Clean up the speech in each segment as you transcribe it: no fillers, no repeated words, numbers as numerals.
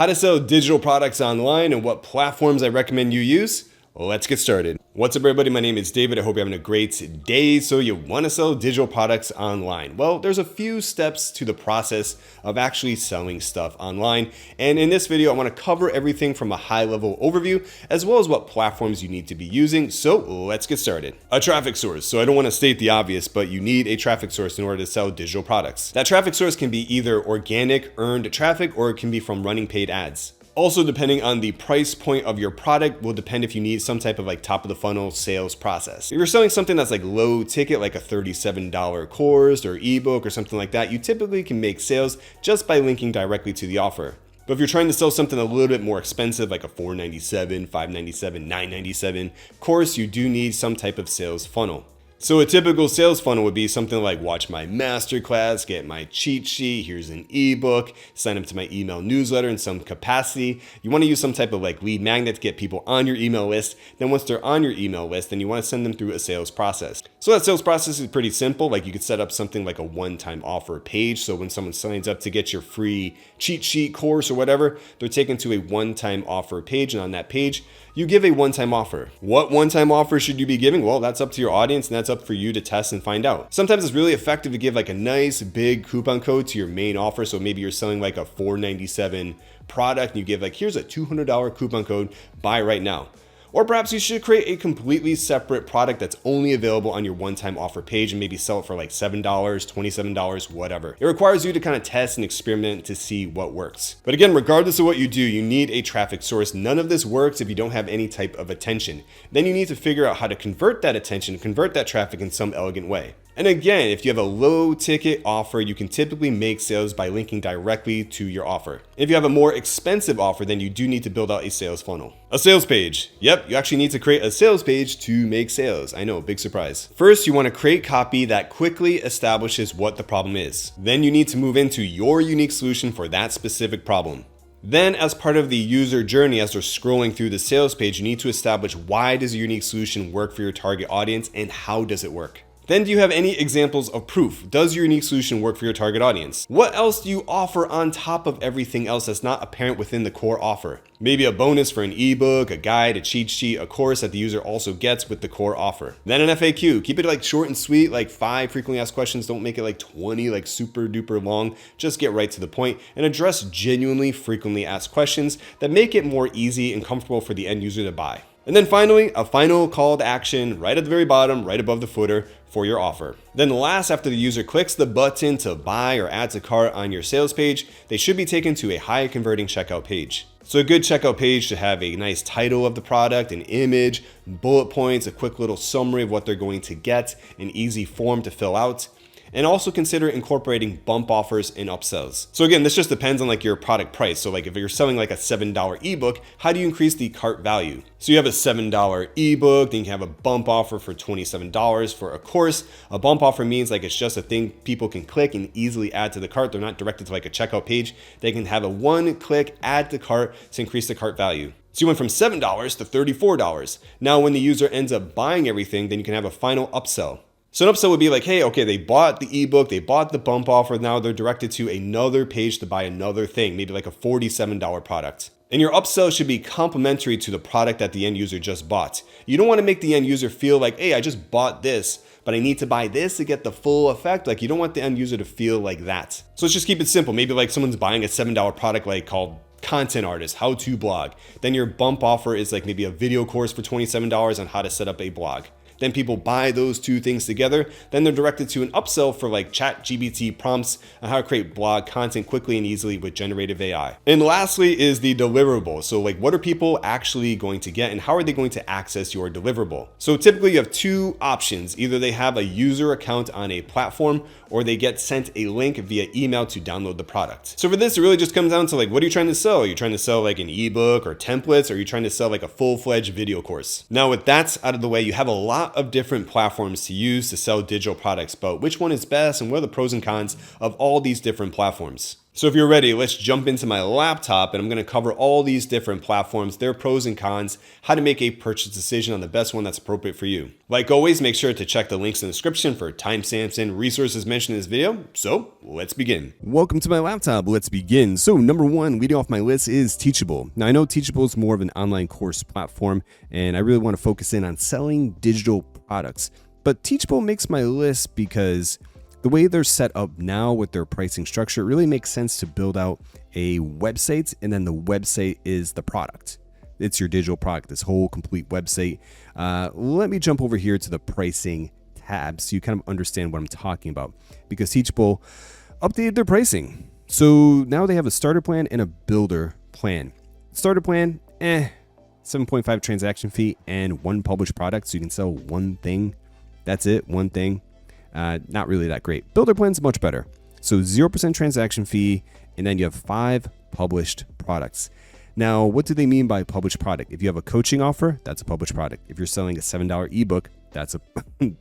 How to sell digital products online and what platforms I recommend you use? Well, let's get started. What's up, everybody? My name is David. I hope you're having a great day. So you want to sell digital products online? Well, there's a few steps to the process of actually selling stuff online. And in this video, I want to cover everything from a high-level overview, as well as what platforms you need to be using. So let's get started. A traffic source. So I don't want to state the obvious, but you need a traffic source in order to sell digital products. That traffic source can be either organic, earned traffic, or it can be from running paid ads. Also, depending on the price point of your product will depend if you need some type of like top of the funnel sales process. If you're selling something that's like low ticket, like a $37 course or ebook or something like that, you typically can make sales just by linking directly to the offer. But if you're trying to sell something a little bit more expensive, like a $497, $597, $997 course, you do need some type of sales funnel. So a typical sales funnel would be something like watch my masterclass, get my cheat sheet, here's an ebook, sign up to my email newsletter in some capacity. You want to use some type of like lead magnet to get people on your email list. Then once they're on your email list, then you want to send them through a sales process. So that sales process is pretty simple. Like you could set up something like a one-time offer page. So when someone signs up to get your free cheat sheet course or whatever, they're taken to a one-time offer page. And on that page, you give a one-time offer. What one-time offer should you be giving? Well, that's up to your audience and that's up for you to test and find out. Sometimes it's really effective to give like a nice big coupon code to your main offer. So maybe you're selling like a $497 product and you give like, here's a $200 coupon code, buy right now. Or perhaps you should create a completely separate product that's only available on your one-time offer page and maybe sell it for like $7, $27, whatever. It requires you to kind of test and experiment to see what works. But again, regardless of what you do, you need a traffic source. None of this works if you don't have any type of attention. Then you need to figure out how to convert that attention, convert that traffic in some elegant way. And again, if you have a low ticket offer, you can typically make sales by linking directly to your offer. If you have a more expensive offer, then you do need to build out a sales funnel. A sales page. Yep, you actually need to create a sales page to make sales. I know, big surprise. First, you want to create copy that quickly establishes what the problem is. Then you need to move into your unique solution for that specific problem. Then as part of the user journey, as they're scrolling through the sales page, you need to establish why does your unique solution work for your target audience and how does it work? Then do you have any examples of proof? Does your unique solution work for your target audience? What else do you offer on top of everything else that's not apparent within the core offer? Maybe a bonus for an ebook, a guide, a cheat sheet, a course that the user also gets with the core offer. Then an FAQ. Keep it like short and sweet, like 5 frequently asked questions. Don't make it like 20, like super duper long. Just get right to the point and address genuinely frequently asked questions that make it more easy and comfortable for the end user to buy. And then finally, a final call to action right at the very bottom, right above the footer for your offer. Then last, after the user clicks the button to buy or add to cart on your sales page, they should be taken to a high converting checkout page. So a good checkout page should have a nice title of the product, an image, bullet points, a quick little summary of what they're going to get, an easy form to fill out. And also consider incorporating bump offers and upsells. So again, this just depends on like your product price. So like if you're selling like a $7 ebook, how do you increase the cart value? So you have a $7 ebook, then you can have a bump offer for $27 for a course. A bump offer means like it's just a thing people can click and easily add to the cart. They're not directed to like a checkout page. They can have a one-click add to cart to increase the cart value. So you went from $7 to $34. Now when the user ends up buying everything, then you can have a final upsell. So an upsell would be like, hey, okay, they bought the ebook, they bought the bump offer, now they're directed to another page to buy another thing, maybe like a $47 product. And your upsell should be complementary to the product that the end user just bought. You don't want to make the end user feel like, hey, I just bought this, but I need to buy this to get the full effect. Like you don't want the end user to feel like that. So let's just keep it simple. Maybe like someone's buying a $7 product like called content artist, how to blog. Then your bump offer is like maybe a video course for $27 on how to set up a blog. Then people buy those two things together. Then they're directed to an upsell for like ChatGPT prompts on how to create blog content quickly and easily with generative AI. And lastly is the deliverable. So like what are people actually going to get and how are they going to access your deliverable? So typically you have two options. Either they have a user account on a platform or they get sent a link via email to download the product. So for this, it really just comes down to like, what are you trying to sell? Are you trying to sell like an ebook or templates? Or are you trying to sell like a full-fledged video course? Now with that out of the way, you have a lot of different platforms to use to sell digital products, but which one is best and what are the pros and cons of all these different platforms? So if you're ready, let's jump into my laptop and I'm going to cover all these different platforms, their pros and cons, how to make a purchase decision on the best one that's appropriate for you. Like always, make sure to check the links in the description for timestamps and resources mentioned in this video. So let's begin. Welcome to my laptop. Let's begin. So number one, leading off my list is Teachable. Now I know Teachable is more of an online course platform and I really want to focus in on selling digital products. But Teachable makes my list because the way they're set up now with their pricing structure, it really makes sense to build out a website and then the website is the product. It's your digital product, this whole complete website. Let me jump over here to the pricing tab so you kind of understand what I'm talking about, because Teachable updated their pricing. So now they have a starter plan and a builder plan. Starter plan, 7.5 transaction fee and one published product. So you can sell one thing. That's it, one thing. Not really that great. Builder plan's much better. So 0% transaction fee, and then you have 5 published products. Now, what do they mean by published product? If you have a coaching offer, that's a published product. If you're selling a $7 ebook, that's a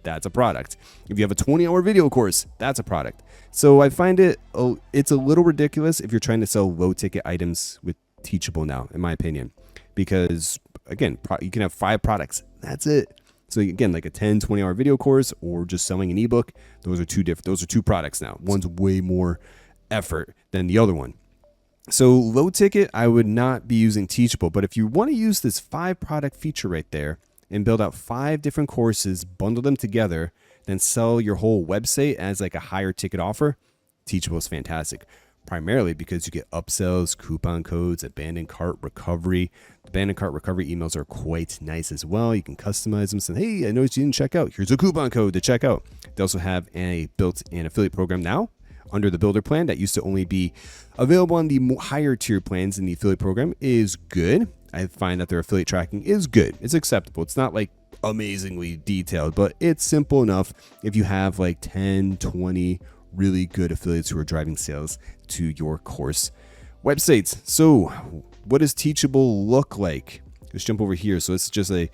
that's a product. If you have a 20-hour video course, that's a product. So I find it's a little ridiculous if you're trying to sell low ticket items with Teachable now, in my opinion, because again, you can have 5 products. That's it. So again, like a 10, 20-hour video course or just selling an ebook, those are two products now. One's way more effort than the other one. So low ticket, I would not be using Teachable. But if you want to use this 5 product feature right there and build out 5 different courses, bundle them together, then sell your whole website as like a higher ticket offer, Teachable is fantastic. Primarily because you get upsells, coupon codes, abandoned cart recovery. Abandoned cart recovery emails are quite nice as well. You can customize them. Say, hey, I noticed you didn't check out. Here's a coupon code to check out. They also have a built-in affiliate program now under the builder plan that used to only be available on the higher tier plans in the affiliate program is good. I find that their affiliate tracking is good. It's acceptable. It's not like amazingly detailed, but it's simple enough if you have like 10, 20 really good affiliates who are driving sales to your course websites. So what does Teachable look like? Let's jump over here. So it's just a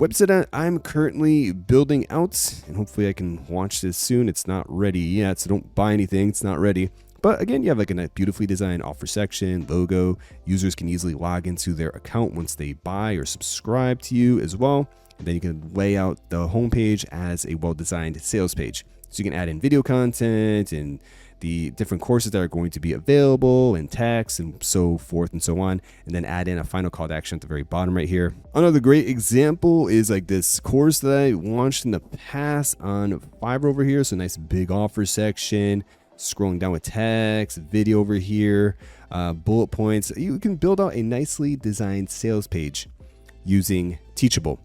website that I'm currently building out, and hopefully I can launch this soon. It's not ready yet, so don't buy anything. It's not ready. But again, you have like a beautifully designed offer section, logo. Users can easily log into their account once they buy or subscribe to you as well. And then you can lay out the homepage as a well-designed sales page. So you can add in video content and the different courses that are going to be available and text and so forth and so on. And then add in a final call to action at the very bottom right here. Another great example is like this course that I launched in the past on Fiverr over here. So nice big offer section, scrolling down with text, video over here, bullet points. You can build out a nicely designed sales page using Teachable.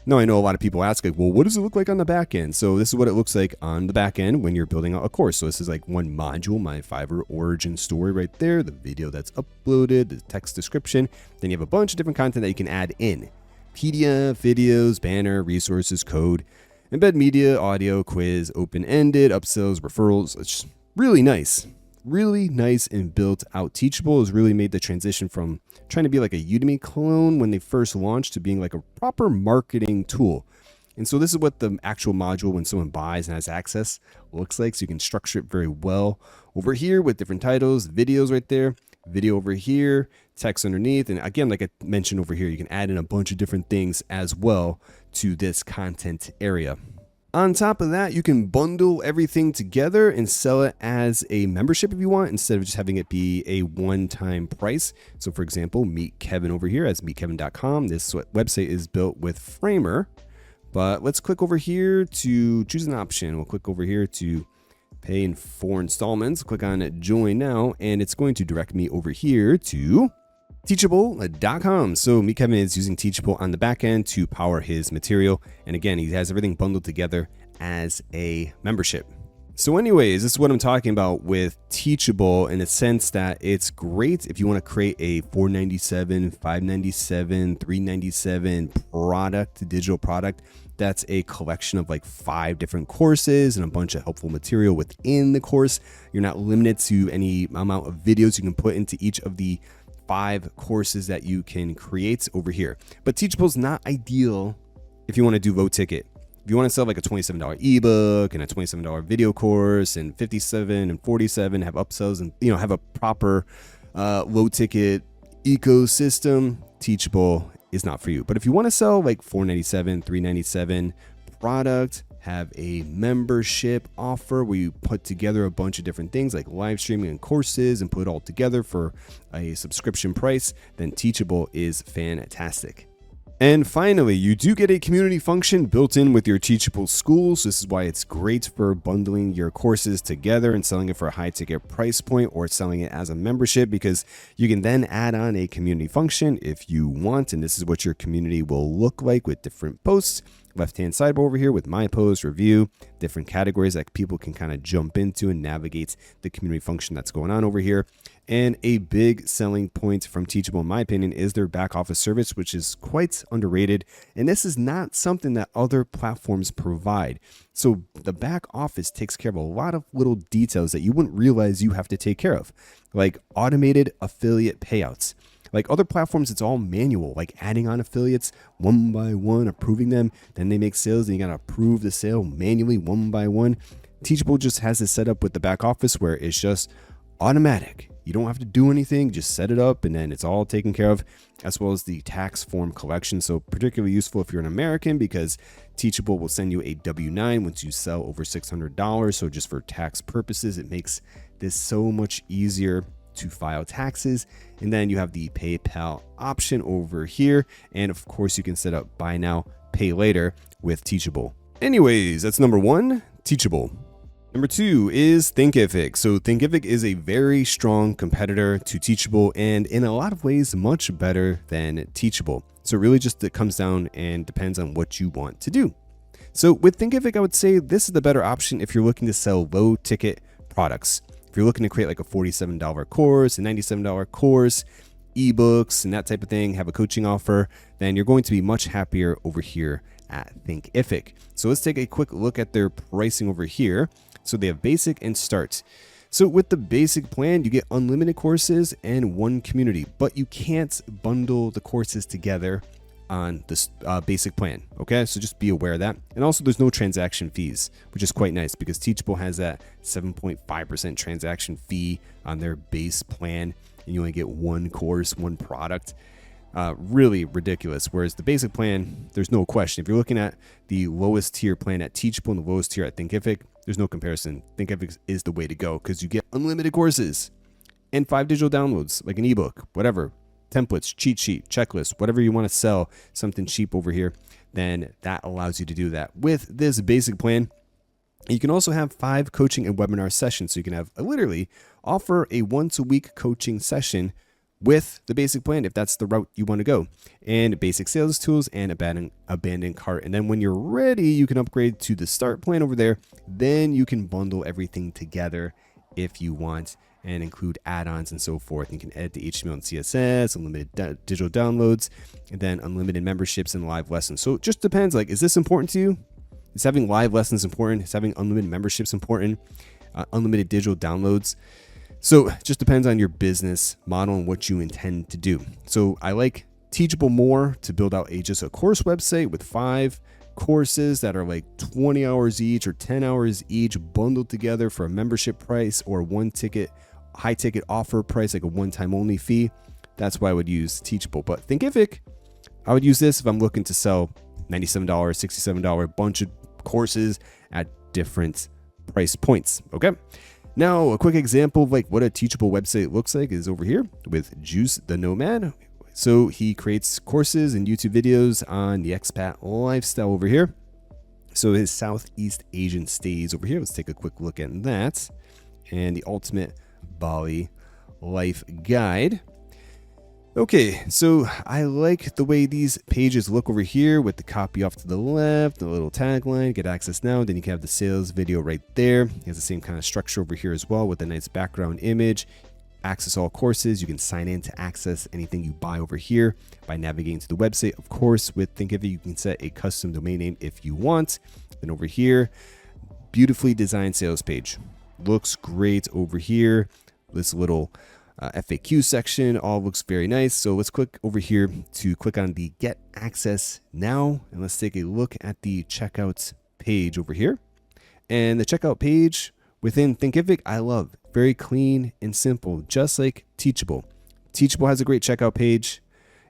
Now, I know a lot of people ask, like, well, what does it look like on the back end? So this is what it looks like on the back end when you're building out a course. So this is like one module, my Fiverr origin story right there, the video that's uploaded, the text description. Then you have a bunch of different content that you can add in. PDF, videos, banner, resources, code, embed media, audio, quiz, open-ended, upsells, referrals. It's really nice. Really nice and built out. Teachable has really made the transition from trying to be like a Udemy clone when they first launched to being like a proper marketing tool. And so this is what the actual module when someone buys and has access looks like. So you can structure it very well over here with different titles, videos right there, video over here, text underneath. And again, like I mentioned over here, you can add in a bunch of different things as well to this content area. On top of that, you can bundle everything together and sell it as a membership if you want, instead of just having it be a one-time price. So for example, meet Kevin over here as meetkevin.com. This website is built with Framer, but let's click over here to choose an option. We'll click over here to pay in 4 installments. Click on join now, and it's going to direct me over here to Teachable.com. So Meet Kevin is using Teachable on the back end to power his material. And again, he has everything bundled together as a membership. So anyways, this is what I'm talking about with Teachable in the sense that it's great if you want to create a $497, $597, $397 product, digital product. That's a collection of like 5 different courses and a bunch of helpful material within the course. You're not limited to any amount of videos you can put into each of the 5 courses that you can create over here. But Teachable is not ideal if you want to do low ticket. If you want to sell like a $27 ebook and a $27 video course and 57 and 47, have upsells and have a proper low ticket ecosystem, Teachable is not for you. But if you want to sell like $497, $397 product, have a membership offer where you put together a bunch of different things like live streaming and courses and put it all together for a subscription price, then Teachable is fantastic. And finally, you do get a community function built in with your Teachable schools. This is why it's great for bundling your courses together and selling it for a high ticket price point or selling it as a membership, because you can then add on a community function if you want. And this is what your community will look like with different posts. Left-hand sidebar over here with my post, review, different categories that people can kind of jump into and navigate the community function that's going on over here. And a big selling point from Teachable, in my opinion, is their back office service, which is quite underrated. And this is not something that other platforms provide. So the back office takes care of a lot of little details that you wouldn't realize you have to take care of, like automated affiliate payouts. Like other platforms, it's all manual, like adding on affiliates one by one, approving them. Then they make sales and you got to approve the sale manually one by one. Teachable just has this set up with the back office where it's just automatic. You don't have to do anything, just set it up and then it's all taken care of, as well as the tax form collection. So particularly useful if you're an American, because Teachable will send you a W-9 once you sell over $600. So just for tax purposes, it makes this so much easier to file taxes. And then you have the PayPal option over here. And of course, you can set up buy now, pay later with Teachable. Anyways, that's number one, Teachable. Number two is Thinkific. So Thinkific is a very strong competitor to Teachable and in a lot of ways much better than Teachable. So really just it comes down and depends on what you want to do. So with Thinkific, I would say this is the better option if you're looking to sell low ticket products. If you're looking to create like a $47 course, a $97 course, ebooks and that type of thing, have a coaching offer, then you're going to be much happier over here at Thinkific. So let's take a quick look at their pricing over here. So they have basic and start. So with the basic plan, you get unlimited courses and one community, but you can't bundle the courses together on this basic plan. Okay, so just be aware of that. And also there's no transaction fees, which is quite nice because Teachable has that 7.5% transaction fee on their base plan, and you only get one course, one product. Really ridiculous. Whereas the basic plan, there's no question. If you're looking at the lowest tier plan at Teachable and the lowest tier at Thinkific, there's no comparison. Thinkific is the way to go because you get unlimited courses and 5 digital downloads, like an ebook, whatever, templates, cheat sheet, checklist, whatever you want to sell, something cheap over here, then that allows you to do that. With this basic plan, you can also have 5 coaching and webinar sessions. So you can have literally offer a once a week coaching session with the basic plan if that's the route you want to go, and basic sales tools and abandoned cart. And then when you're ready, you can upgrade to the start plan over there. Then you can bundle everything together if you want and include add-ons and so forth. You can edit the HTML and CSS, unlimited digital downloads, and then unlimited memberships and live lessons. So it just depends, like, is this important to you? Is having live lessons important? Is having unlimited memberships important? Unlimited digital downloads? So it just depends on your business model and what you intend to do. So I like Teachable more to build out just a course website with 5 courses that are like 20 hours each or 10 hours each bundled together for a membership price or one ticket, high ticket offer price, like a one-time only fee. That's why I would use Teachable. But Thinkific, I would use this if I'm looking to sell $97, $67, bunch of courses at different price points. Okay. Now, a quick example of like what a Teachable website looks like is over here with Juice the Nomad. So he creates courses and YouTube videos on the expat lifestyle over here. So his Southeast Asian stays over here. Let's take a quick look at that. And the ultimate Bali life guide. Okay, so I like the way these pages look over here with the copy off to the left, the little tagline, get access now. Then you can have the sales video right there. It has the same kind of structure over here as well with a nice background image. Access all courses. You can sign in to access anything you buy over here by navigating to the website. Of course, with Thinkific, you can set a custom domain name if you want. Then over here, beautifully designed sales page. Looks great over here. This little FAQ section. All looks very nice. So let's click over here to click on the Get Access Now. And let's take a look at the checkout page over here. And the checkout page within Thinkific, I love. Very clean and simple, just like Teachable. Teachable has a great checkout page,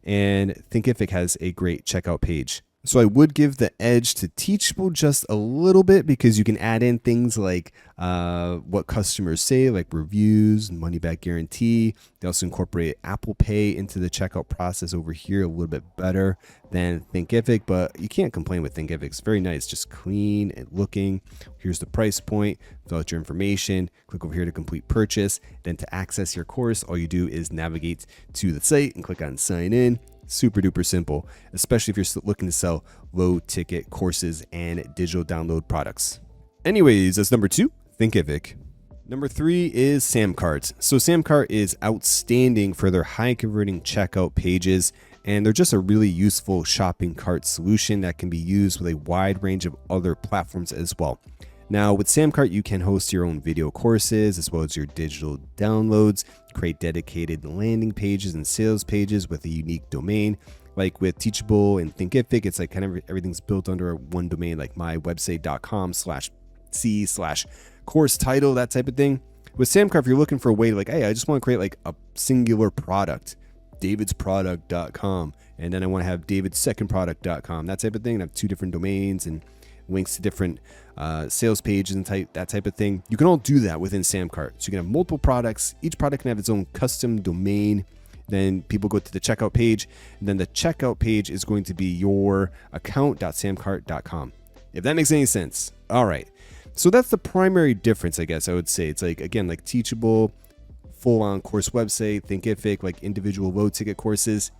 and Thinkific has a great checkout page. So I would give the edge to Teachable just a little bit because you can add in things like what customers say, like reviews, money back guarantee. They also incorporate Apple Pay into the checkout process over here a little bit better than Thinkific, but you can't complain with Thinkific. It's very nice, just clean and looking. Here's the price point, fill out your information, click over here to complete purchase. Then to access your course, all you do is navigate to the site and click on sign in. Super duper simple, especially if you're looking to sell low ticket courses and digital download products. Anyways, that's number 2, Thinkific. Number 3 is Samcart. So Samcart is outstanding for their high converting checkout pages, and they're just a really useful shopping cart solution that can be used with a wide range of other platforms as well. Now with Samcart, you can host your own video courses as well as your digital downloads, create dedicated landing pages and sales pages with a unique domain. Like with Teachable and Thinkific, it's like kind of everything's built under one domain, like mywebsite.com/c/course title, that type of thing. With Samcart, if you're looking for a way to like, hey, I just want to create like a singular product, davidsproduct.com, and then I want to have davidsecondproduct.com, that type of thing, and have 2 different domains and links to different sales pages and that type of thing. You can all do that within Samcart. So you can have multiple products. Each product can have its own custom domain. Then people go to the checkout page, and then the checkout page is going to be your account.samcart.com. If that makes any sense. All right. So that's the primary difference, I guess I would say. It's like, again, like Teachable, full-on course website, Thinkific, like individual low ticket courses.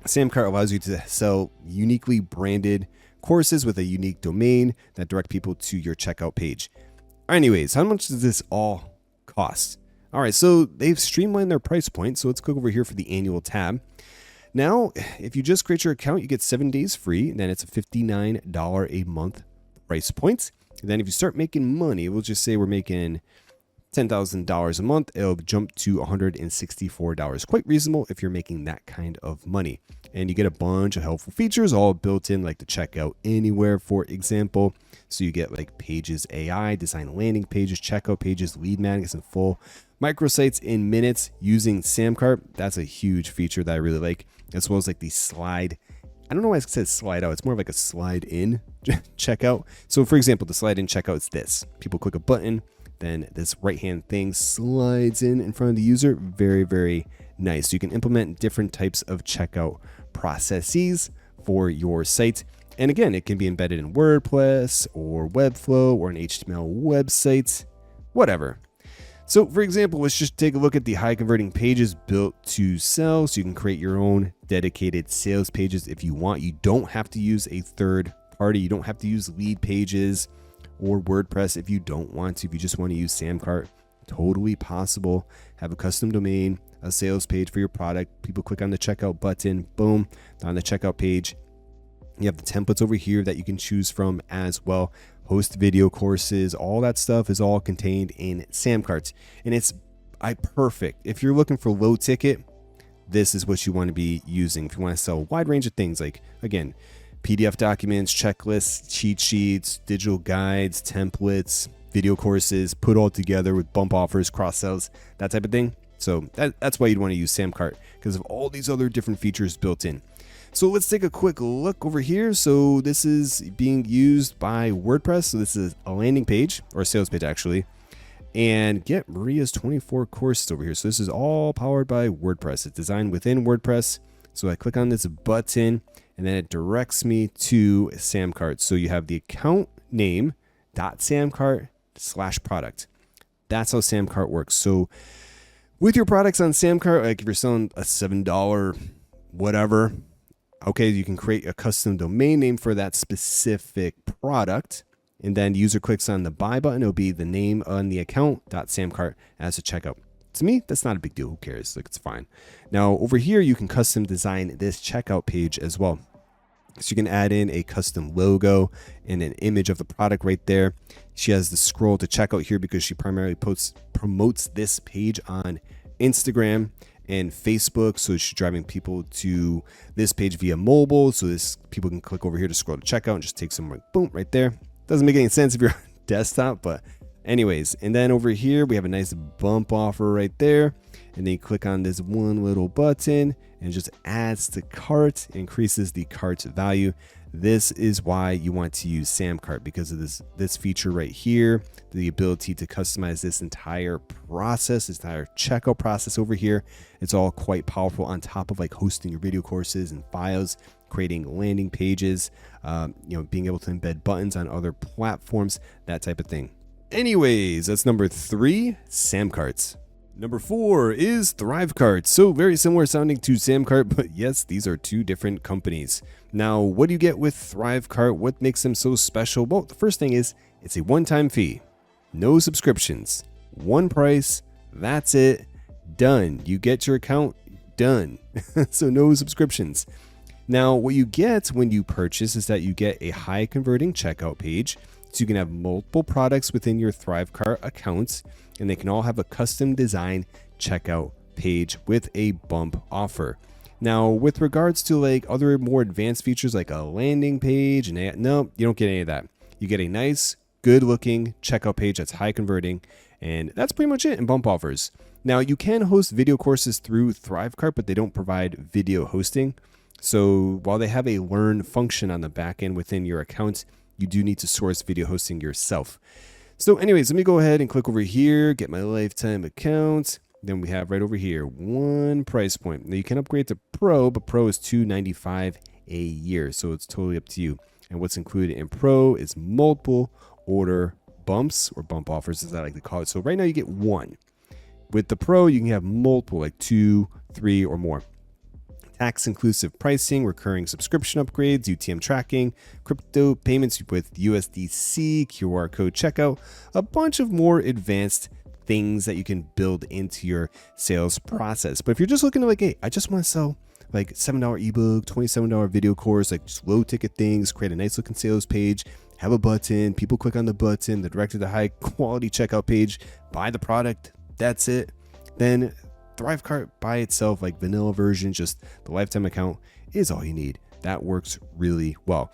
Samcart allows you to sell uniquely branded courses with a unique domain that direct people to your checkout page. Anyways, how much does this all cost? All right, so they've streamlined their price point. So let's click over here for the annual tab. Now, if you just create your account, you get 7 days free. And then it's a $59 a month price point. And then if you start making money, we'll just say we're making $10,000 a month, it'll jump to $164. Quite reasonable if you're making that kind of money. And you get a bunch of helpful features all built in, like the checkout anywhere, for example. So you get like Pages AI, design landing pages, checkout pages, lead magnets, and full microsites in minutes using Samcart. That's a huge feature that I really like, as well as like the slide. I don't know why it says slide out. It's more of like a slide in checkout. So for example, the slide in checkout is this. People click a button, then this right-hand thing slides in front of the user. Very, very nice. So you can implement different types of checkout processes for your site. And again, it can be embedded in WordPress or Webflow or an HTML website, whatever. So for example, let's just take a look at the high converting pages built to sell. So you can create your own dedicated sales pages if you want. You don't have to use a third party. You don't have to use lead pages or WordPress if you don't want to. If you just want to use Samcart, totally possible. Have a custom domain, a sales page for your product. People click on the checkout button, boom, on the checkout page. You have the templates over here that you can choose from as well. Host video courses, all that stuff is all contained in Samcart. And it's perfect. If you're looking for low ticket, this is what you want to be using. If you want to sell a wide range of things, like, again, PDF documents, checklists, cheat sheets, digital guides, templates, video courses, put all together with bump offers, cross sells, that type of thing. So that's why you'd want to use Samcart, because of all these other different features built in. So let's take a quick look over here. So this is being used by WordPress. So this is a landing page, or a sales page actually. And get Maria's 24 courses over here. So this is all powered by WordPress. It's designed within WordPress. So I click on this button, and then it directs me to Samcart. So you have the account name .samcart/product. That's how Samcart works. So with your products on Samcart, like if you're selling a $7 whatever, okay, you can create a custom domain name for that specific product. And then the user clicks on the buy button. It'll be the name on the account .samcart as a checkout. To me, that's not a big deal. Who cares? Like, it's fine. Now over here, you can custom design this checkout page as well. So you can add in a custom logo and an image of the product right there. She has the scroll to checkout here because she primarily promotes this page on Instagram, and Facebook. So it's driving people to this page via mobile. So this people can click over here to scroll to checkout and just take some, boom, right there. Doesn't make any sense if you're on desktop, but anyways. And then over here, we have a nice bump offer right there. And then you click on this one little button and it just adds to cart, increases the cart value. This is why you want to use SamCart, because of this feature right here, the ability to customize this entire process, this entire checkout process over here. It's all quite powerful on top of like hosting your video courses and files, creating landing pages, being able to embed buttons on other platforms, that type of thing. Anyways, that's number 3, SamCarts. Number 4 is Thrivecart. So very similar sounding to SamCart, but yes, these are 2 different companies. Now, what do you get with Thrivecart? What makes them so special? Well, the first thing is it's a one-time fee, no subscriptions, one price, that's it, done. You get your account, done. So no subscriptions. Now, what you get when you purchase is that you get a high converting checkout page. So you can have multiple products within your Thrivecart accounts, and they can all have a custom design checkout page with a bump offer. Now, with regards to like other more advanced features like a landing page, no, you don't get any of that. You get a nice, good looking checkout page that's high converting, and that's pretty much it in bump offers. Now, you can host video courses through Thrivecart, but they don't provide video hosting. So while they have a learn function on the back end within your account, you do need to source video hosting yourself. So anyways, let me go ahead and click over here, get my lifetime account. Then we have right over here, one price point. Now you can upgrade to Pro, but Pro is $295 a year. So it's totally up to you. And what's included in Pro is multiple order bumps, or bump offers as I like to call it. So right now you get one. With the Pro, you can have multiple, like 2, 3, or more. Tax inclusive pricing, recurring subscription upgrades, UTM tracking, crypto payments with USDC, QR code checkout, a bunch of more advanced things that you can build into your sales process. But if you're just looking to like, hey, I just want to sell like $7 ebook, $27 video course, like just low ticket things, create a nice looking sales page, have a button, people click on the button, they're directed to high quality checkout page, buy the product, that's it. Then Thrivecart by itself, like vanilla version, just the lifetime account is all you need. That works really well.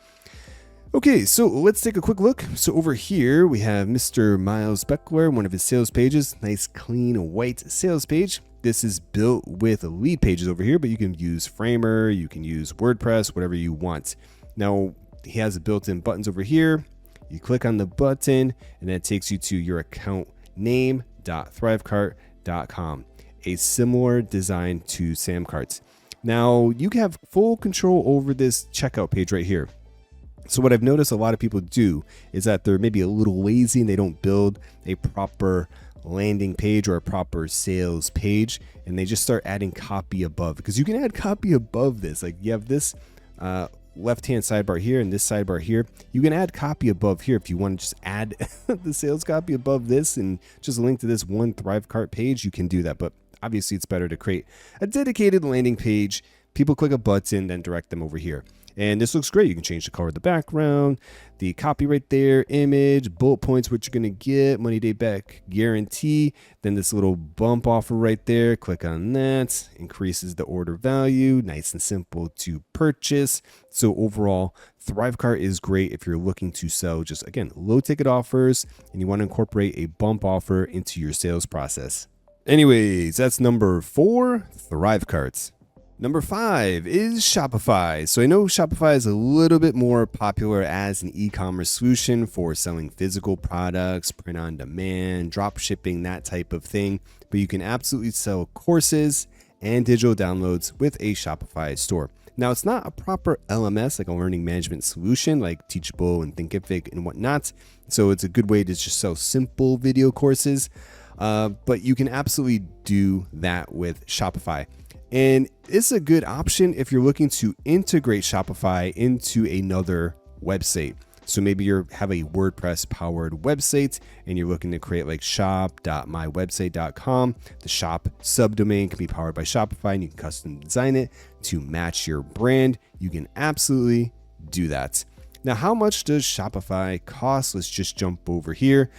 Okay, so let's take a quick look. So over here, we have Mr. Miles Beckler, one of his sales pages, nice clean white sales page. This is built with lead pages over here, but you can use Framer, you can use WordPress, whatever you want. Now, he has built-in buttons over here. You click on the button, and then it takes you to your account name.thrivecart.com. A similar design to SamCarts. Now you can have full control over this checkout page right here. So what I've noticed a lot of people do is that they're maybe a little lazy and they don't build a proper landing page or a proper sales page, and they just start adding copy above, because you can add copy above this. Like you have this left-hand sidebar here and this sidebar here. You can add copy above here if you want to just add the sales copy above this and just link to this one Thrivecart page. You can do that, but obviously it's better to create a dedicated landing page. People click a button, then direct them over here. And this looks great. You can change the color of the background, the copy right there, image, bullet points, what you're going to get, money day back guarantee. Then this little bump offer right there. Click on that, increases the order value. Nice and simple to purchase. So overall, Thrivecart is great if you're looking to sell just, again, low ticket offers and you want to incorporate a bump offer into your sales process. Anyways, that's number 4, Thrivecarts. Number 5 is Shopify. So I know Shopify is a little bit more popular as an e-commerce solution for selling physical products, print on demand, drop shipping, that type of thing. But you can absolutely sell courses and digital downloads with a Shopify store. Now, it's not a proper LMS, like a learning management solution like Teachable and Thinkific and whatnot. So it's a good way to just sell simple video courses. But you can absolutely do that with Shopify. And it's a good option if you're looking to integrate Shopify into another website. So maybe you have a WordPress powered website and you're looking to create like shop.mywebsite.com. The shop subdomain can be powered by Shopify and you can custom design it to match your brand. You can absolutely do that. Now, how much does Shopify cost? Let's just jump over here.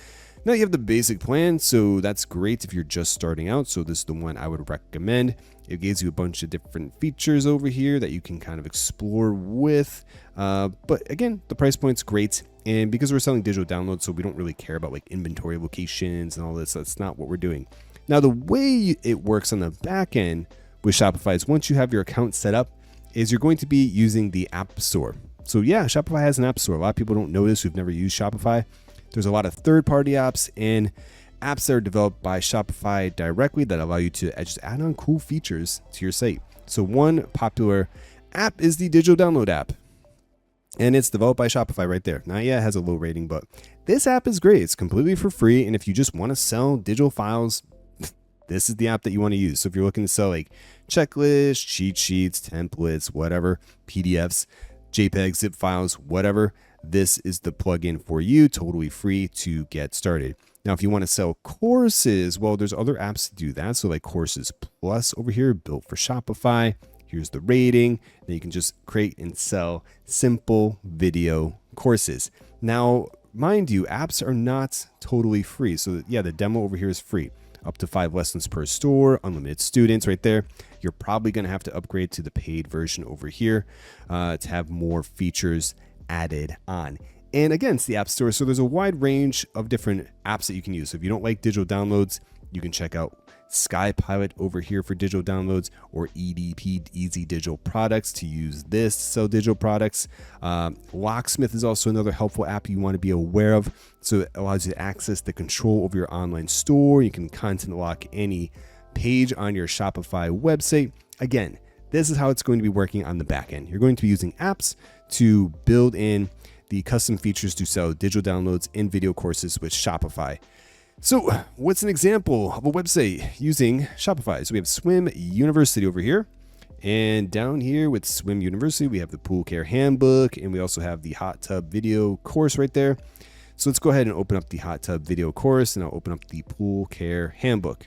Now you have the basic plan, so that's great if you're just starting out. So this is the one I would recommend. It gives you a bunch of different features over here that you can kind of explore with. But again, the price point's great. And because we're selling digital downloads, so we don't really care about like inventory locations and all this. That's not what we're doing. Now, the way it works on the back end with Shopify is once you have your account set up, is you're going to be using the App Store. So yeah, Shopify has an App Store. A lot of people don't know this who've never used Shopify. There's a lot of third-party apps and apps that are developed by Shopify directly that allow you to just add on cool features to your site. So one popular app is the digital download app. And it's developed by Shopify right there. Now, yeah, it has a low rating, but this app is great. It's completely for free. And if you just want to sell digital files, this is the app that you want to use. So if you're looking to sell like checklists, cheat sheets, templates, whatever, PDFs, JPEG, zip files, whatever, this is the plugin for you, totally free to get started. Now, if you want to sell courses, well, there's other apps to do that. So like Courses Plus over here, built for Shopify. Here's the rating. Then you can just create and sell simple video courses. Now, mind you, apps are not totally free. So yeah, the demo over here is free. Up to 5 lessons per store, unlimited students right there. You're probably going to have to upgrade to the paid version over here to have more features added on. And again, it's the App Store. So there's a wide range of different apps that you can use. So if you don't like digital downloads, you can check out SkyPilot over here for digital downloads, or EDP, Easy Digital Products, to use this to sell digital products. Locksmith is also another helpful app you want to be aware of. So it allows you to access the control over your online store. You can content lock any page on your Shopify website. Again, this is how it's going to be working on the back end. You're going to be using apps to build in the custom features to sell digital downloads and video courses with Shopify. So what's an example of a website using Shopify? So we have Swim University over here. And down here with Swim University, we have the Pool Care Handbook, and we also have the Hot Tub Video course right there. So let's go ahead and open up the Hot Tub Video course, and I'll open up the Pool Care Handbook.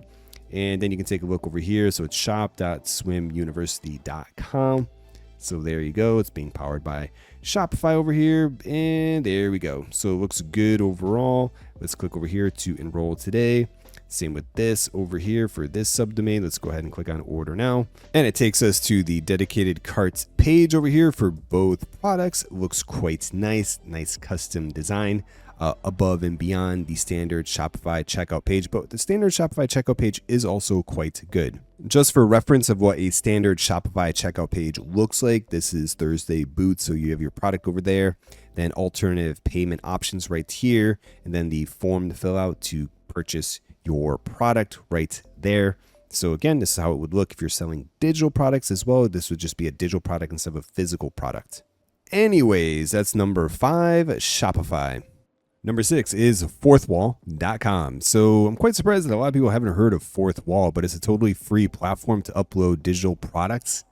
And then you can take a look over here. So it's shop.swimuniversity.com. So there you go. It's being powered by Shopify over here. And there we go. So it looks good overall. Let's click over here to enroll today. Same with this over here for this subdomain. Let's go ahead and click on order now. And it takes us to the dedicated cart page over here for both products. It looks quite nice. Nice custom design. Above and beyond the standard Shopify checkout page, but the standard Shopify checkout page is also quite good. Just for reference of what a standard Shopify checkout page looks like, this is Thursday Boots. So you have your product over there, then alternative payment options right here, and then the form to fill out to purchase your product right there. So again, this is how it would look if you're selling digital products as well. This would just be a digital product instead of a physical product. Anyways, that's number 5, Shopify. Number 6 is Fourthwall.com. So I'm quite surprised that a lot of people haven't heard of Fourthwall, but it's a totally free platform to upload digital products.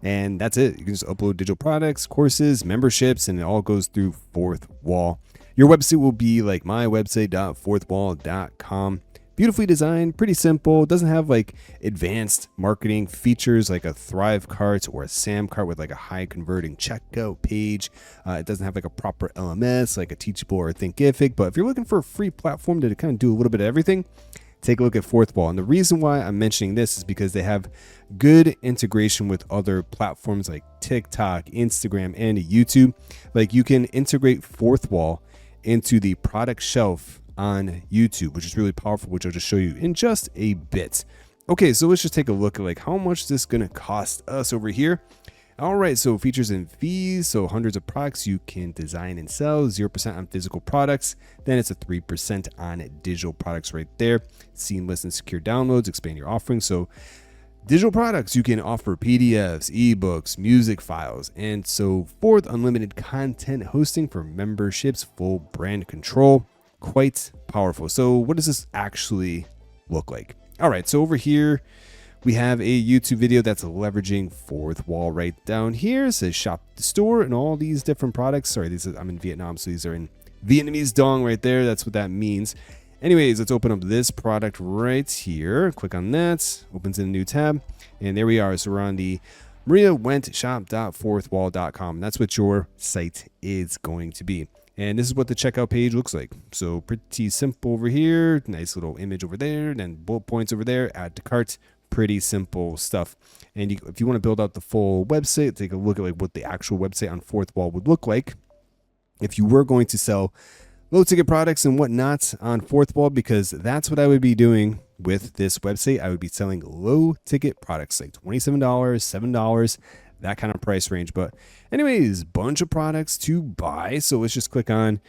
And that's it. You can just upload digital products, courses, memberships, and it all goes through Fourthwall. Your website will be like my website.fourthwall.com. Beautifully designed, pretty simple. Doesn't have like advanced marketing features like a Thrive cart or a Sam cart with like a high converting checkout page. It doesn't have like a proper LMS like a Teachable or a Thinkific. But if you're looking for a free platform to kind of do a little bit of everything, take a look at Fourthwall. And the reason why I'm mentioning this is because they have good integration with other platforms like TikTok, Instagram, and YouTube. Like you can integrate Fourthwall into the product shelf on YouTube, which is really powerful, which I'll just show you in just a bit. Okay, so let's just take a look at like how much this is going to cost us over here. All right, so features and fees. So hundreds of products you can design and sell, 0% on physical products. Then it's a 3% on digital products right there. Seamless and secure downloads, expand your offering. So digital products, you can offer PDFs, ebooks, music files, and so forth. Unlimited content hosting for memberships, full brand control. Quite powerful. So what does this actually look like? All right, so over here we have a YouTube video that's leveraging Fourthwall right down here. It says shop the store and all these different products. Sorry, I'm in Vietnam, so these are in Vietnamese dong right there. That's what that means. Anyways, let's open up this product right here. Click on that, opens in a new tab, and there we are. So we're on the mariawentshop.fourthwall.com. That's what your site is going to be. And this is what the checkout page looks like. So pretty simple over here. Nice little image over there. Then bullet points over there. Add to cart. Pretty simple stuff. And if you want to build out the full website, take a look at like what the actual website on Fourthwall would look like. If you were going to sell low ticket products and whatnot on Fourthwall, because that's what I would be doing with this website. I would be selling low ticket products like $27, $7, that kind of price range. But anyways, bunch of products to buy. So let's just click on,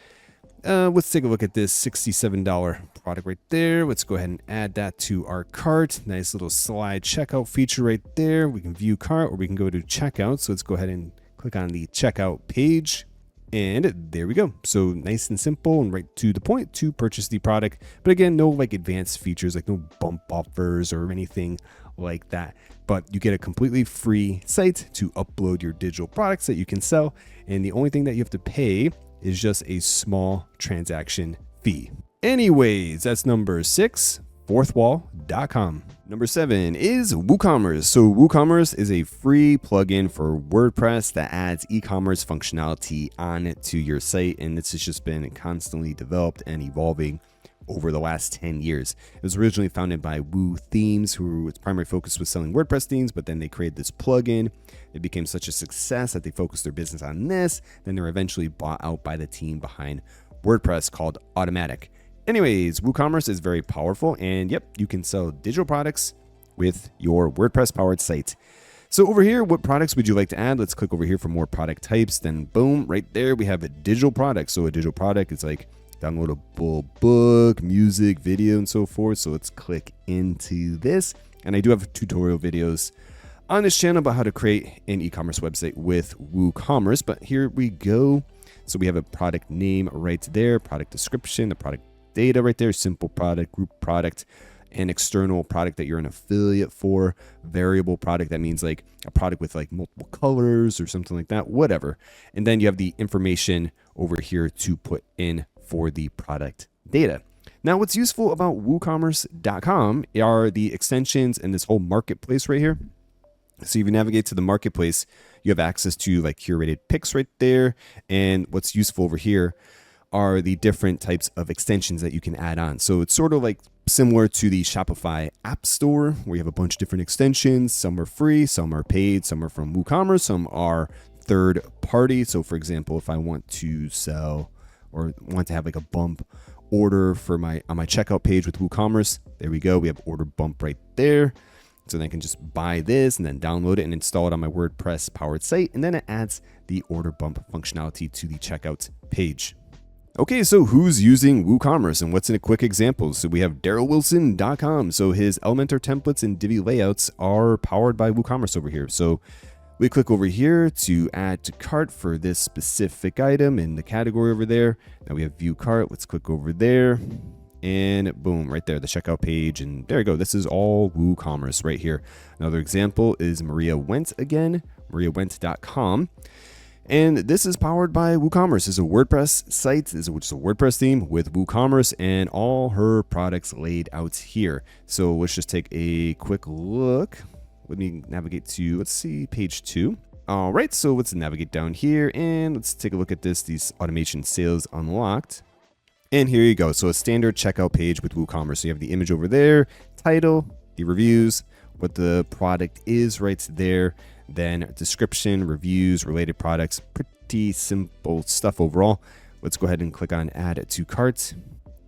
let's take a look at this $67 product right there. Let's go ahead and add that to our cart. Nice little slide checkout feature right there. We can view cart or we can go to checkout. So let's go ahead and click on the checkout page. And there we go. So nice and simple and right to the point to purchase the product. But again, no like advanced features, like no bump offers or anything like that. But you get a completely free site to upload your digital products that you can sell. And the only thing that you have to pay is just a small transaction fee. Anyways, that's number 6, Fourthwall.com. Number 7 is WooCommerce. So WooCommerce is a free plugin for WordPress that adds e-commerce functionality onto your site. And this has just been constantly developed and evolving over the last 10 years. It was originally founded by Woo Themes, who its primary focus was selling WordPress themes, but then they created this plugin. It became such a success that they focused their business on this. Then they were eventually bought out by the team behind WordPress called Automatic. Anyways, WooCommerce is very powerful, and yep, you can sell digital products with your WordPress powered site. So over here, what products would you like to add? Let's click over here for more product types. Then boom, right there, we have a digital product. So a digital product is like downloadable book, music, video, and so forth. So let's click into this. And I do have tutorial videos on this channel about how to create an e-commerce website with WooCommerce. But here we go. So we have a product name right there, product description, the product data right there, simple product, group product, an external product that you're an affiliate for, variable product, that means like a product with like multiple colors or something like that, whatever. And then you have the information over here to put in for the product data. Now, what's useful about WooCommerce.com are the extensions and this whole marketplace right here. So if you navigate to the marketplace, you have access to like curated picks right there. And what's useful over here are the different types of extensions that you can add on. So it's sort of like similar to the Shopify app store where you have a bunch of different extensions. Some are free, some are paid, some are from WooCommerce, some are third party. So for example, if I want to sell or want to have like a bump order for on my checkout page with WooCommerce, there we go. We have order bump right there. So then I can just buy this and then download it and install it on my WordPress powered site. And then it adds the order bump functionality to the checkout page. Okay, so who's using WooCommerce and what's in a quick example? So we have DarylWilson.com. So his Elementor templates and Divi layouts are powered by WooCommerce over here. So we click over here to add to cart for this specific item in the category over there. Now we have view cart. Let's click over there and boom, right there, the checkout page. And there you go. This is all WooCommerce right here. Another example is Maria Went again, mariawent.com. And this is powered by WooCommerce. It's a WordPress site, which is a WordPress theme with WooCommerce and all her products laid out here. So let's just take a quick look. Let me navigate to, let's see, page 2. All right, so let's navigate down here and let's take a look at these automation sales unlocked. And here you go. So a standard checkout page with WooCommerce. So you have the image over there, title, the reviews, what the product is right there. Then description, reviews, related products, pretty simple stuff overall. Let's go ahead and click on add to cart.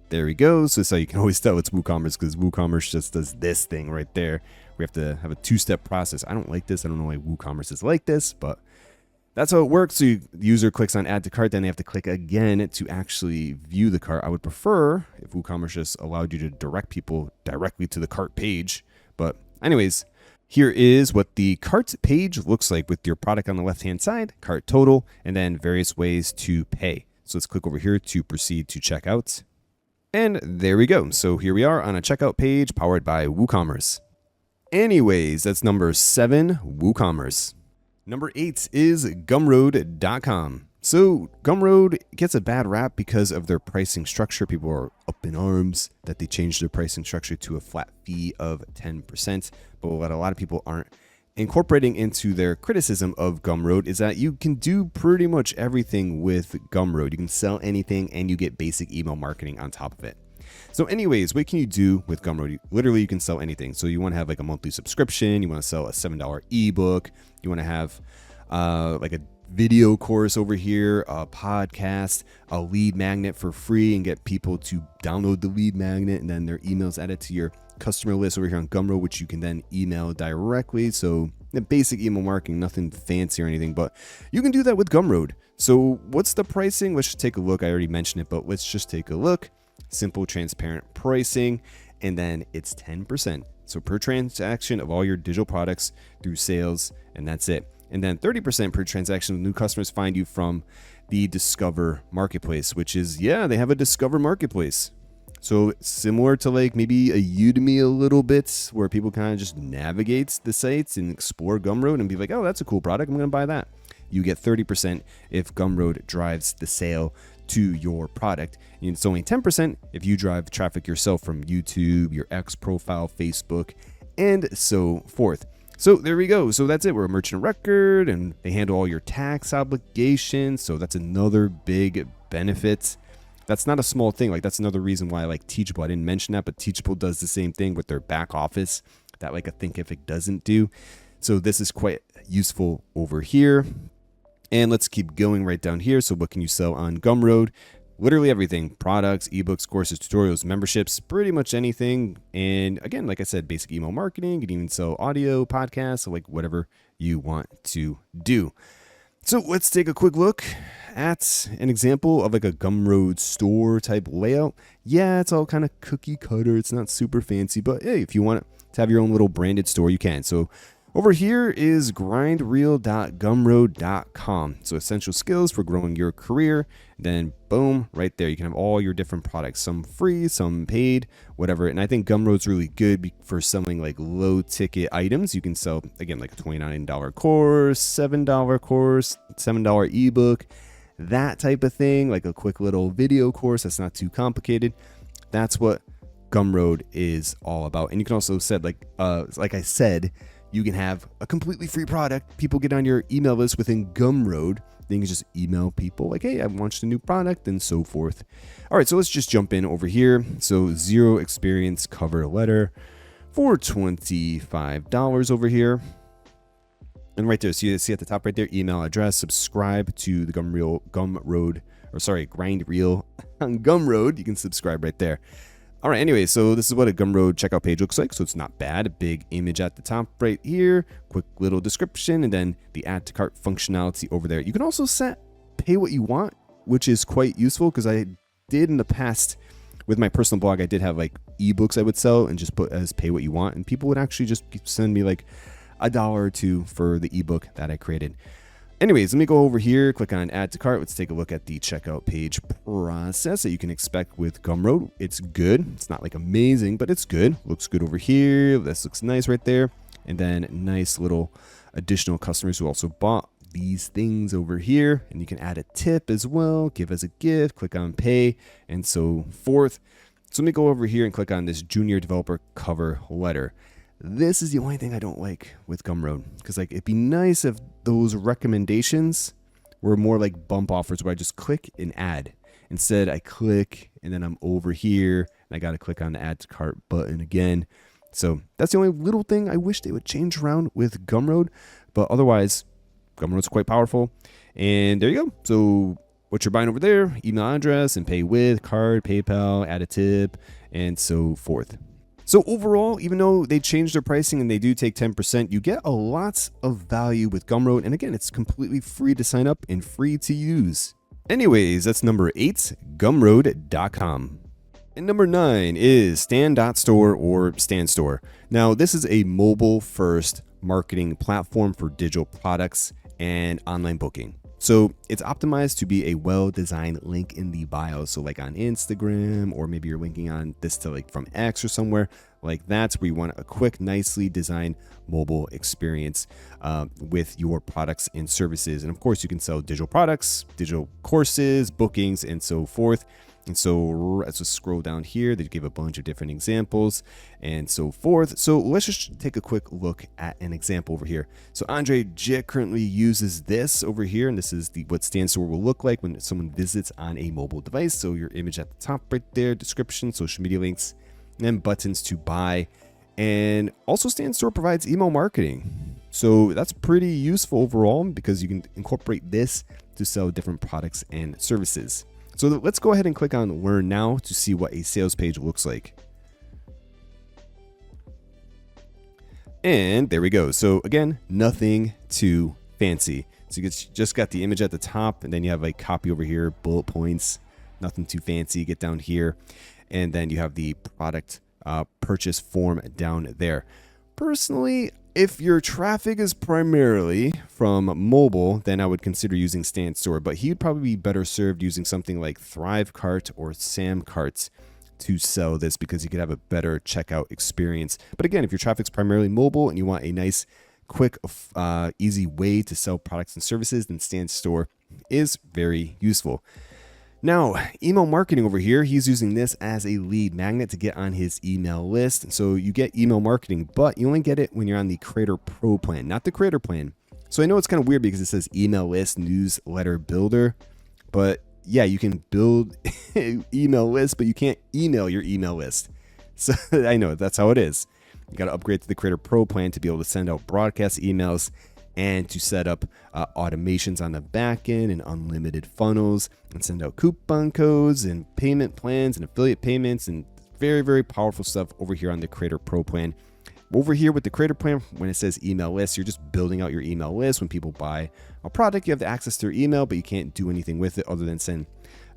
There we go. So you can always tell it's WooCommerce because WooCommerce just does this thing right there. We have to have a 2-step process. I don't like this. I don't know why WooCommerce is like this, but that's how it works. So the user clicks on add to cart, then they have to click again to actually view the cart. I would prefer if WooCommerce just allowed you to direct people directly to the cart page. But anyways, here is what the cart page looks like with your product on the left-hand side, cart total, and then various ways to pay. So let's click over here to proceed to checkout. And there we go. So here we are on a checkout page powered by WooCommerce. Anyways, that's number 7, WooCommerce. Number 8 is Gumroad.com. So Gumroad gets a bad rap because of their pricing structure. People are up in arms that they changed their pricing structure to a flat fee of 10%. But what a lot of people aren't incorporating into their criticism of Gumroad is that you can do pretty much everything with Gumroad. You can sell anything and you get basic email marketing on top of it. So anyways, what can you do with Gumroad? Literally, you can sell anything. So you want to have like a monthly subscription. You want to sell a $7 ebook. You want to have like a video course over here, a podcast, a lead magnet for free, and get people to download the lead magnet and then their emails added to your customer list over here on Gumroad, which you can then email directly. So the basic email marketing, nothing fancy or anything, but you can do that with Gumroad. So what's the pricing? Let's just take a look. I already mentioned it, but let's just take a look. Simple, transparent pricing, and then it's 10%. So per transaction of all your digital products through sales, and that's it. And then 30% per transaction when new customers find you from the Discover Marketplace, which is, yeah, they have a Discover Marketplace. So similar to like maybe a Udemy a little bit, where people kind of just navigate the sites and explore Gumroad and be like, oh, that's a cool product, I'm going to buy that. You get 30% if Gumroad drives the sale to your product. And it's only 10% if you drive traffic yourself from YouTube, your X profile, Facebook, and so forth. So there we go. So that's it. We're a merchant of record and they handle all your tax obligations. So that's another big benefit. That's not a small thing. Like that's another reason why I like Teachable. I didn't mention that, but Teachable does the same thing with their back office that like a Thinkific doesn't do. So this is quite useful over here. And let's keep going right down here. So what can you sell on Gumroad? Literally everything: products, ebooks, courses, tutorials, memberships, pretty much anything. And again, like I said, basic email marketing. You can even sell audio, podcasts, so like whatever you want to do. So let's take a quick look at an example of like a Gumroad store type layout. Yeah, it's all kind of cookie cutter. It's not super fancy, but hey, if you want to have your own little branded store, you can. So over here is grindreel.gumroad.com. So essential skills for growing your career. Then boom, right there. You can have all your different products, some free, some paid, whatever. And I think Gumroad's really good for selling like low ticket items. You can sell, again, like a $29 course, $7 course, $7 ebook, that type of thing, like a quick little video course that's not too complicated. That's what Gumroad is all about. And you can also set like I said, you can have a completely free product. People get on your email list within Gumroad. Then you can just email people like, hey, I've launched a new product and so forth. All right, so let's just jump in over here. So zero experience cover letter for $25 over here. And right there, so you see at the top right there, email address, subscribe to the Grind Reel on Gumroad. You can subscribe right there. All right, anyway, so this is what a Gumroad checkout page looks like. So it's not bad. A big image at the top right here, quick little description, and then the add to cart functionality over there. You can also set pay what you want, which is quite useful because I did in the past with my personal blog, I did have like ebooks I would sell and just put as pay what you want. And people would actually just send me like $1 or $2 for the ebook that I created. Anyways, let me go over here, click on add to cart. Let's take a look at the checkout page process that you can expect with Gumroad. It's good. It's not like amazing, but it's good. Looks good over here. This looks nice right there. And then nice little additional customers who also bought these things over here. And you can add a tip as well, give as a gift, click on pay, and so forth. So let me go over here and click on this junior developer cover letter. This is the only thing I don't like with Gumroad, because like it'd be nice if those recommendations were more like bump offers where I just click and add. Instead, I click and then I'm over here and I got to click on the add to cart button again. So that's the only little thing I wish they would change around with Gumroad. But otherwise, Gumroad's quite powerful. And there you go. So what you're buying over there, email address and pay with, card, PayPal, add a tip, and so forth. So overall, even though they changed their pricing and they do take 10%, you get a lot of value with Gumroad. And again, it's completely free to sign up and free to use. Anyways, that's number 8, Gumroad.com. And number 9 is Stand.store or Stand Store. Now, this is a mobile-first marketing platform for digital products and online booking. So it's optimized to be a well-designed link in the bio. So like on Instagram, or maybe you're linking on this to like from X or somewhere like that's where you want a quick, nicely designed mobile experience with your products and services. And of course you can sell digital products, digital courses, bookings, and so forth. And so let's just scroll down here. They give a bunch of different examples and so forth. So let's just take a quick look at an example over here. So Andre J currently uses this over here, and this is what Stand Store will look like when someone visits on a mobile device. So your image at the top right there, description, social media links, and then buttons to buy. And also Stand Store provides email marketing. So that's pretty useful overall because you can incorporate this to sell different products and services. So let's go ahead and click on Learn Now to see what a sales page looks like. And there we go. So again, nothing too fancy. So you just got the image at the top, and then you have like copy over here, bullet points, nothing too fancy. Get down here, and then you have the product purchase form down there. Personally, if your traffic is primarily from mobile, then I would consider using Stand Store, but he'd probably be better served using something like Thrivecart or Samcart to sell this because you could have a better checkout experience. But again, if your traffic's primarily mobile and you want a nice, quick, easy way to sell products and services, then Stand Store is very useful. Now, email marketing over here, he's using this as a lead magnet to get on his email list. So you get email marketing, but you only get it when you're on the Creator Pro plan, not the Creator plan. So I know it's kind of weird because it says email list, newsletter builder, but yeah, you can build email lists, but you can't email your email list. So I know that's how it is. You got to upgrade to the Creator Pro plan to be able to send out broadcast emails and to set up automations on the back end and unlimited funnels and send out coupon codes and payment plans and affiliate payments and very, very powerful stuff over here on the Creator Pro plan. Over here with the Creator plan, when it says email list, you're just building out your email list. When people buy a product, you have the access to their email, but you can't do anything with it other than send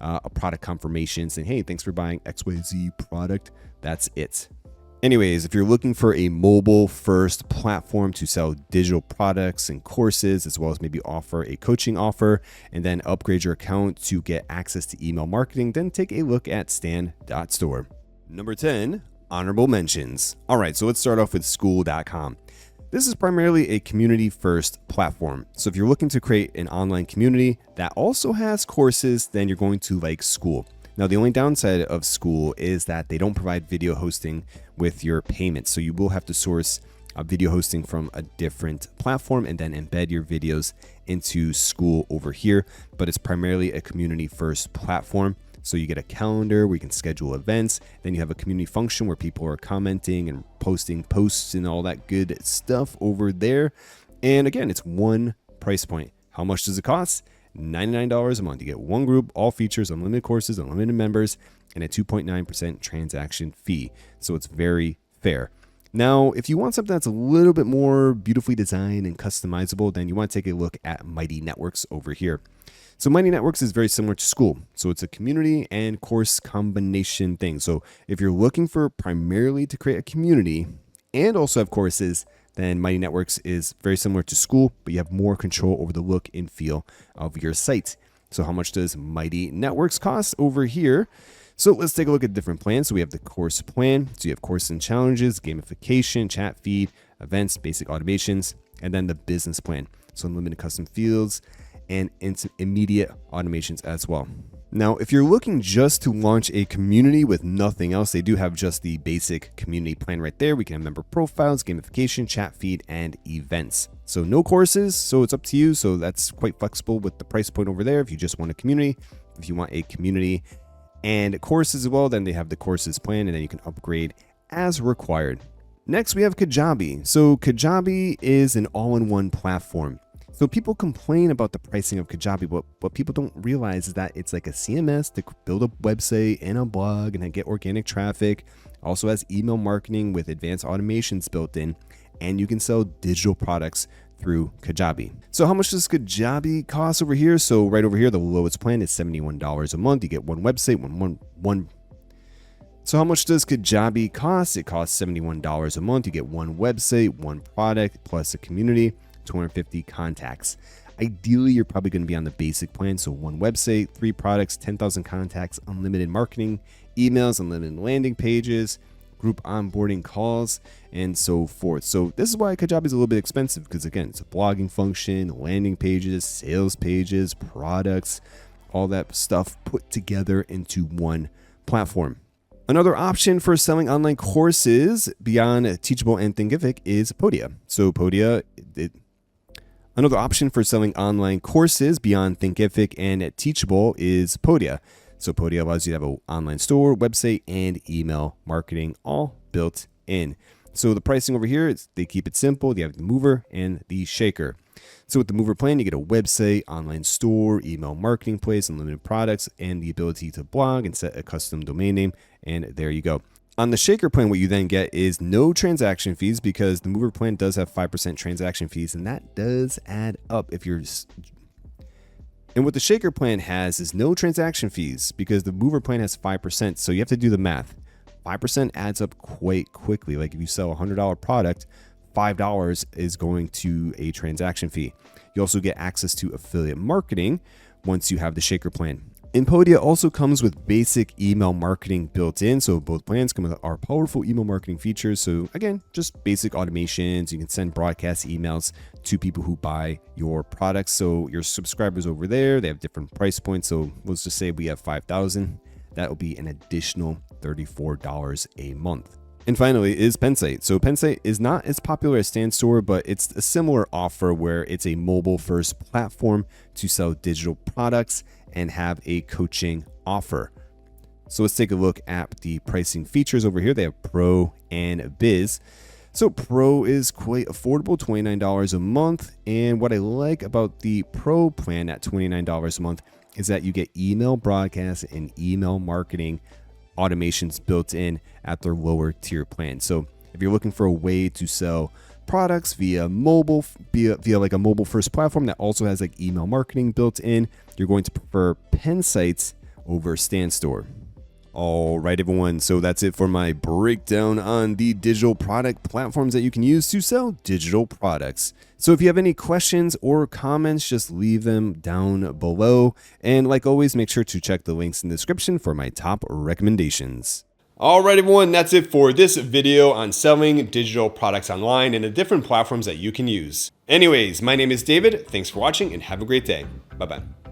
a product confirmation saying, hey, thanks for buying XYZ product. That's it. Anyways, if you're looking for a mobile first platform to sell digital products and courses, as well as maybe offer a coaching offer and then upgrade your account to get access to email marketing, then take a look at Stand.store. Number 10, honorable mentions. All right, so let's start off with school.com. This is primarily a community first platform. So if you're looking to create an online community that also has courses, then you're going to like School. Now, the only downside of School is that they don't provide video hosting with your payments. So you will have to source video hosting from a different platform and then embed your videos into School over here. But it's primarily a community first platform. So you get a calendar where you can schedule events. Then you have a community function where people are commenting and posting posts and all that good stuff over there. And again, it's one price point. How much does it cost? $99 a month. You get one group, all features, unlimited courses, unlimited members, and a 2.9% transaction fee. So it's very fair. Now, if you want something that's a little bit more beautifully designed and customizable, then you want to take a look at Mighty Networks over here. So Mighty Networks is very similar to School. So it's a community and course combination thing. So if you're looking for primarily to create a community and also have courses, then Mighty Networks is very similar to School, but you have more control over the look and feel of your site. So how much does Mighty Networks cost over here? So let's take a look at different plans. So we have the course plan. So you have course and challenges, gamification, chat feed, events, basic automations, and then the business plan. So unlimited custom fields and immediate automations as well. Now, if you're looking just to launch a community with nothing else, they do have just the basic community plan right there. We can have member profiles, gamification, chat feed, and events. So no courses, so it's up to you. So that's quite flexible with the price point over there. If you just want a community, if you want a community and courses as well, then they have the courses plan and then you can upgrade as required. Next, we have Kajabi. So Kajabi is an all-in-one platform. So people complain about the pricing of Kajabi, but what people don't realize is that it's like a CMS to build a website and a blog and then get organic traffic. Also has email marketing with advanced automations built in, and you can sell digital products through Kajabi. So how much does Kajabi cost over here? So right over here, the lowest plan is $71 a month. You get one website, one. So how much does Kajabi cost? It costs $71 a month. You get one website, one product, plus a community, 250 contacts. Ideally, you're probably going to be on the basic plan. So one website, 3 products, 10,000 contacts, unlimited marketing, emails, unlimited landing pages, group onboarding calls, and so forth. So this is why Kajabi is a little bit expensive because again, it's a blogging function, landing pages, sales pages, products, all that stuff put together into one platform. Another option for selling online courses beyond Teachable and Thinkific is Podia. So another option for selling online courses beyond Thinkific and Teachable is Podia. So Podia allows you to have an online store, website, and email marketing all built in. So the pricing over here, they keep it simple. They have the mover and the shaker. So with the mover plan, you get a website, online store, email marketing place, unlimited products, and the ability to blog and set a custom domain name. And there you go. On the shaker plan, what you then get is no transaction fees, because the mover plan does have 5% transaction fees, and that does add up if you're... And what the shaker plan has is no transaction fees, because the mover plan has 5%. So you have to do the math. 5% adds up quite quickly. Like if you sell a $100 product, $5 is going to a transaction fee. You also get access to affiliate marketing once you have the shaker plan. And Podia also comes with basic email marketing built in. So both plans come with our powerful email marketing features. So again, just basic automations. You can send broadcast emails to people who buy your products. So your subscribers over there, they have different price points. So let's just say we have 5,000. That will be an additional $34 a month. And finally is Pensite. So Pensite is not as popular as StanStore, but it's a similar offer where it's a mobile first platform to sell digital products and have a coaching offer. So let's take a look at the pricing features over here. They have Pro and Biz. So Pro is quite affordable, $29 a month. And what I like about the Pro plan at $29 a month is that you get email broadcasts and email marketing automations built in at their lower tier plan. So if you're looking for a way to sell products via mobile, via like a mobile first platform that also has like email marketing built in, you're going to prefer Pensite over StanStore. All right, everyone. So that's it for my breakdown on the digital product platforms that you can use to sell digital products. So if you have any questions or comments, just leave them down below. And like always, make sure to check the links in the description for my top recommendations. All right, everyone, that's it for this video on selling digital products online and the different platforms that you can use. Anyways, my name is David. Thanks for watching and have a great day. Bye-bye.